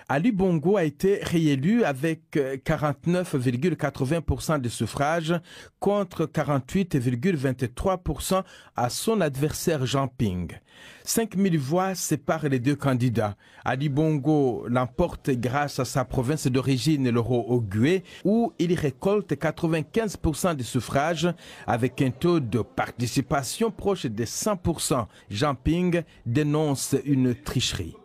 Ali Bongo a été réélu avec 49,80% des suffrages contre 48,23% à son adversaire Jean Ping. 5000 voix séparent les deux candidats. Ali Bongo l'emporte grâce à sa province d'origine, le Haut-Ogooué, où il récolte 95% des suffrages avec un taux de participation proche de 100%. Jean Ping dénonce une tricherie.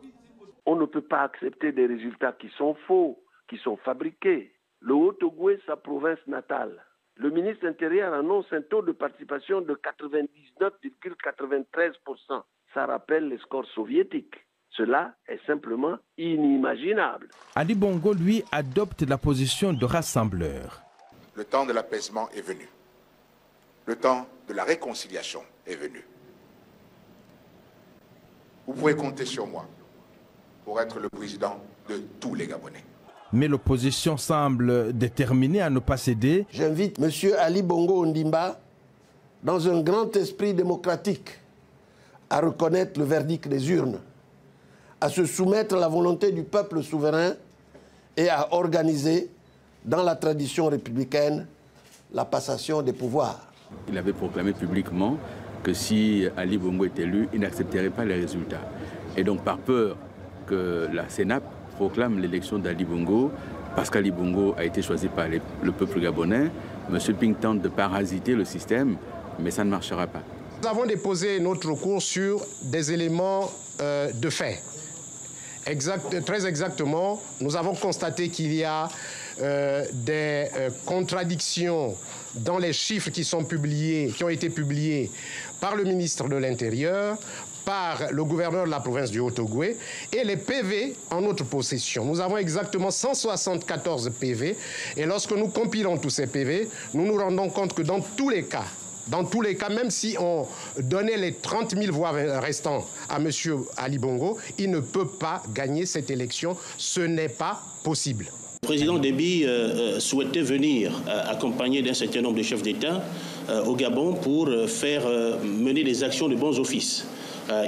On ne peut pas accepter des résultats qui sont faux, qui sont fabriqués. Le Haut-Ogooué, sa province natale. Le ministre intérieur annonce un taux de participation de 99,93%. Ça rappelle les scores soviétiques. Cela est simplement inimaginable. Ali Bongo, lui, adopte la position de rassembleur. Le temps de l'apaisement est venu. Le temps de la réconciliation est venu. Vous pouvez compter sur moi pour être le président de tous les Gabonais. Mais l'opposition semble déterminée à ne pas céder. J'invite M. Ali Bongo Ondimba, dans un grand esprit démocratique, à reconnaître le verdict des urnes, à se soumettre à la volonté du peuple souverain et à organiser, dans la tradition républicaine, la passation des pouvoirs. Il avait proclamé publiquement que si Ali Bongo est élu, il n'accepterait pas les résultats. Et donc par peur que la CENAP proclame l'élection d'Ali Bongo, parce qu'Ali Bongo a été choisi par le peuple gabonais, M. Ping tente de parasiter le système, mais ça ne marchera pas. Nous avons déposé notre recours sur des éléments de fait. Très exactement, nous avons constaté qu'il y a des contradictions dans les chiffres qui ont été publiés par le ministre de l'Intérieur, par le gouverneur de la province du Haut-Ogooué et les PV en notre possession. Nous avons exactement 174 PV et lorsque nous compilons tous ces PV, nous nous rendons compte que dans tous les cas, même si on donnait les 30 000 voix restants à M. Ali Bongo, il ne peut pas gagner cette élection. Ce n'est pas possible. Le président Déby souhaitait venir accompagné d'un certain nombre de chefs d'État au Gabon pour faire mener des actions de bons offices.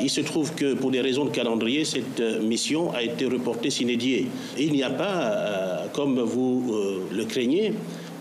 Il se trouve que pour des raisons de calendrier, cette mission a été reportée sine die. Il n'y a pas, comme vous le craignez,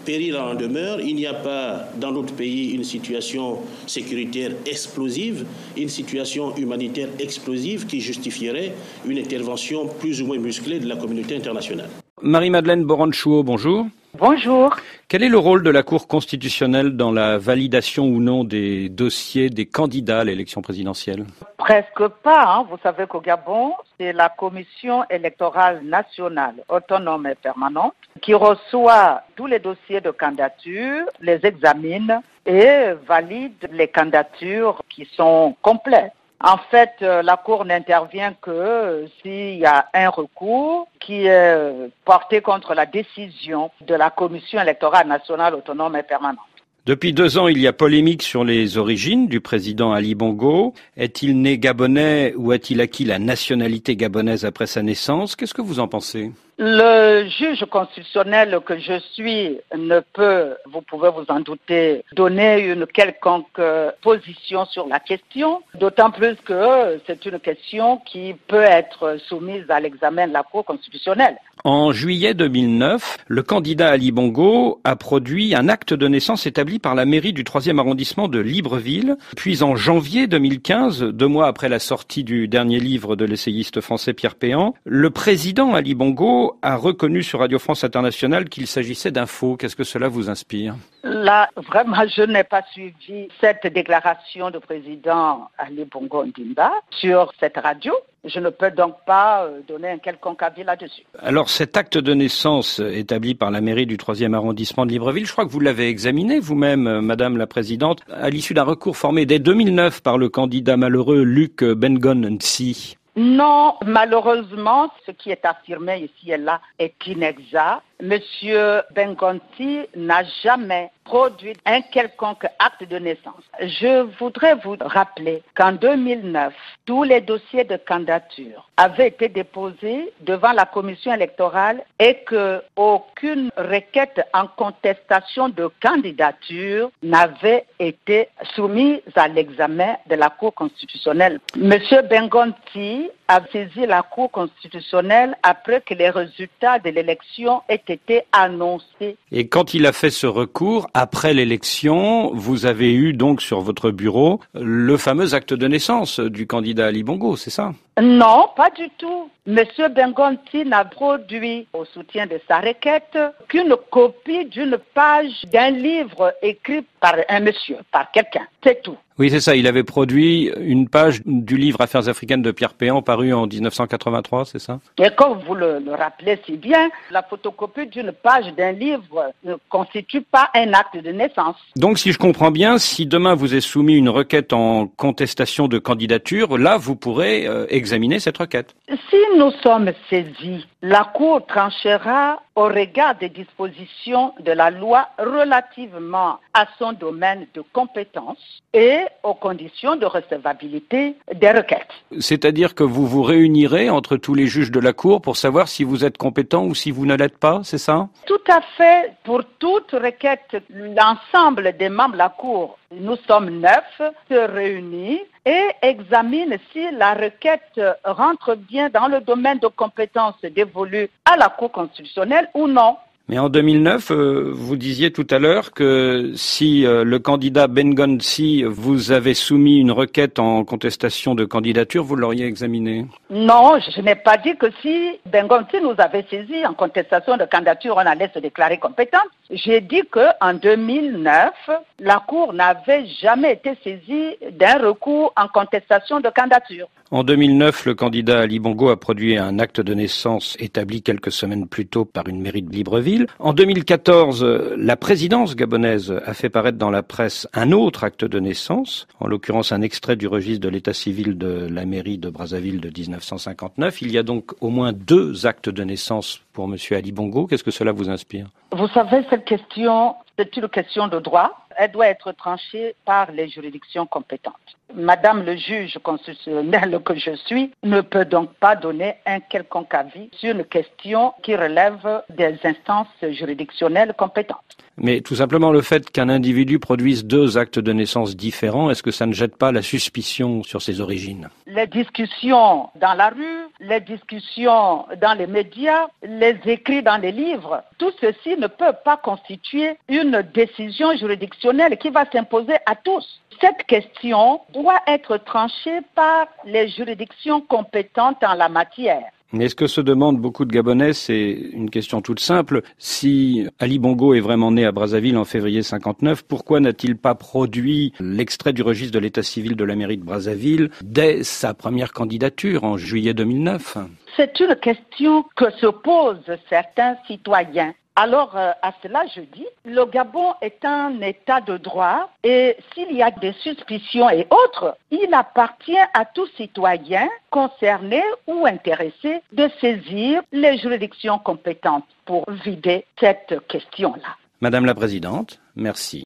péril en demeure. Il n'y a pas dans notre pays une situation sécuritaire explosive, une situation humanitaire explosive qui justifierait une intervention plus ou moins musclée de la communauté internationale. Marie-Madeleine Boranchouo, bonjour. Bonjour. Quel est le rôle de la Cour constitutionnelle dans la validation ou non des dossiers des candidats à l'élection présidentielle? Presque pas. Vous savez qu'au Gabon, c'est la Commission électorale nationale autonome et permanente qui reçoit tous les dossiers de candidature, les examine et valide les candidatures qui sont complètes. En fait, la Cour n'intervient que s'il y a un recours qui est porté contre la décision de la Commission électorale nationale autonome et permanente. Depuis 2 ans, il y a polémique sur les origines du président Ali Bongo. Est-il né gabonais ou a-t-il acquis la nationalité gabonaise après sa naissance? Qu'est-ce que vous en pensez? Le juge constitutionnel que je suis ne peut, vous pouvez vous en douter, donner une quelconque position sur la question, d'autant plus que c'est une question qui peut être soumise à l'examen de la Cour constitutionnelle. En juillet 2009, le candidat Ali Bongo a produit un acte de naissance établi par la mairie du 3e arrondissement de Libreville. Puis en janvier 2015, 2 mois après la sortie du dernier livre de l'essayiste français Pierre Péan, le président Ali Bongo a reconnu sur Radio France Internationale qu'il s'agissait d'un faux. Qu'est-ce que cela vous inspire? Là, vraiment, je n'ai pas suivi cette déclaration du président Ali Bongo Ondimba sur cette radio. Je ne peux donc pas donner un quelconque avis là-dessus. Alors cet acte de naissance établi par la mairie du 3e arrondissement de Libreville, je crois que vous l'avez examiné vous-même, Madame la Présidente, à l'issue d'un recours formé dès 2009 par le candidat malheureux Luc Bengon Nsi. Non, malheureusement, ce qui est affirmé ici et là est inexact. Monsieur Bengonti n'a jamais produit un quelconque acte de naissance. Je voudrais vous rappeler qu'en 2009, tous les dossiers de candidature avaient été déposés devant la commission électorale et qu'aucune requête en contestation de candidature n'avait été soumise à l'examen de la Cour constitutionnelle. Monsieur Bengonti a saisi la Cour constitutionnelle après que les résultats de l'élection aient été annoncés. Et quand il a fait ce recours, après l'élection, vous avez eu donc sur votre bureau le fameux acte de naissance du candidat Ali Bongo, c'est ça? Non, pas du tout. Monsieur Bengonti n'a produit au soutien de sa requête qu'une copie d'une page d'un livre écrit par un monsieur, par quelqu'un. C'est tout. Oui, c'est ça. Il avait produit une page du livre Affaires africaines de Pierre Péan, paru en 1983, c'est ça? Et comme vous le rappelez si bien, la photocopie d'une page d'un livre ne constitue pas un acte de naissance. Donc, si je comprends bien, si demain vous est soumis une requête en contestation de candidature, là, vous pourrez examiner cette requête. Si nous sommes saisis, la Cour tranchera au regard des dispositions de la loi relativement à son domaine de compétence et aux conditions de recevabilité des requêtes. C'est-à-dire que vous vous réunirez entre tous les juges de la Cour pour savoir si vous êtes compétent ou si vous ne l'êtes pas, c'est ça? Tout à fait. Pour toute requête, l'ensemble des membres de la Cour, nous sommes 9, se réunissent et examinent si la requête rentre bien dans le domaine de compétence dévolu à la Cour constitutionnelle ou non. Mais en 2009, vous disiez tout à l'heure que si le candidat Bengonsi vous avait soumis une requête en contestation de candidature, vous l'auriez examinée. Non, je n'ai pas dit que si Bengonsi nous avait saisi en contestation de candidature, on allait se déclarer compétent. J'ai dit qu'en 2009, la Cour n'avait jamais été saisie d'un recours en contestation de candidature. En 2009, le candidat Ali Bongo a produit un acte de naissance établi quelques semaines plus tôt par une mairie de Libreville. En 2014, la présidence gabonaise a fait paraître dans la presse un autre acte de naissance, en l'occurrence un extrait du registre de l'état civil de la mairie de Brazzaville de 1959. Il y a donc au moins 2 actes de naissance pour M. Ali Bongo. Qu'est-ce que cela vous inspire? Vous savez, cette question, c'est une question de droit. Elle doit être tranchée par les juridictions compétentes. Madame le juge constitutionnel que je suis ne peut donc pas donner un quelconque avis sur une question qui relève des instances juridictionnelles compétentes. Mais tout simplement le fait qu'un individu produise 2 actes de naissance différents, est-ce que ça ne jette pas la suspicion sur ses origines? Les discussions dans la rue, les discussions dans les médias, les écrits dans les livres, tout ceci ne peut pas constituer une décision juridictionnelle qui va s'imposer à tous. Cette question doit être tranchée par les juridictions compétentes en la matière. Mais ce que se demandent beaucoup de Gabonais, c'est une question toute simple. Si Ali Bongo est vraiment né à Brazzaville en février 59, pourquoi n'a-t-il pas produit l'extrait du registre de l'état civil de la mairie de Brazzaville dès sa première candidature en juillet 2009? C'est une question que se posent certains citoyens. Alors, à cela, je dis, le Gabon est un état de droit et s'il y a des suspicions et autres, il appartient à tout citoyen concerné ou intéressé de saisir les juridictions compétentes pour vider cette question-là. Madame la Présidente, merci.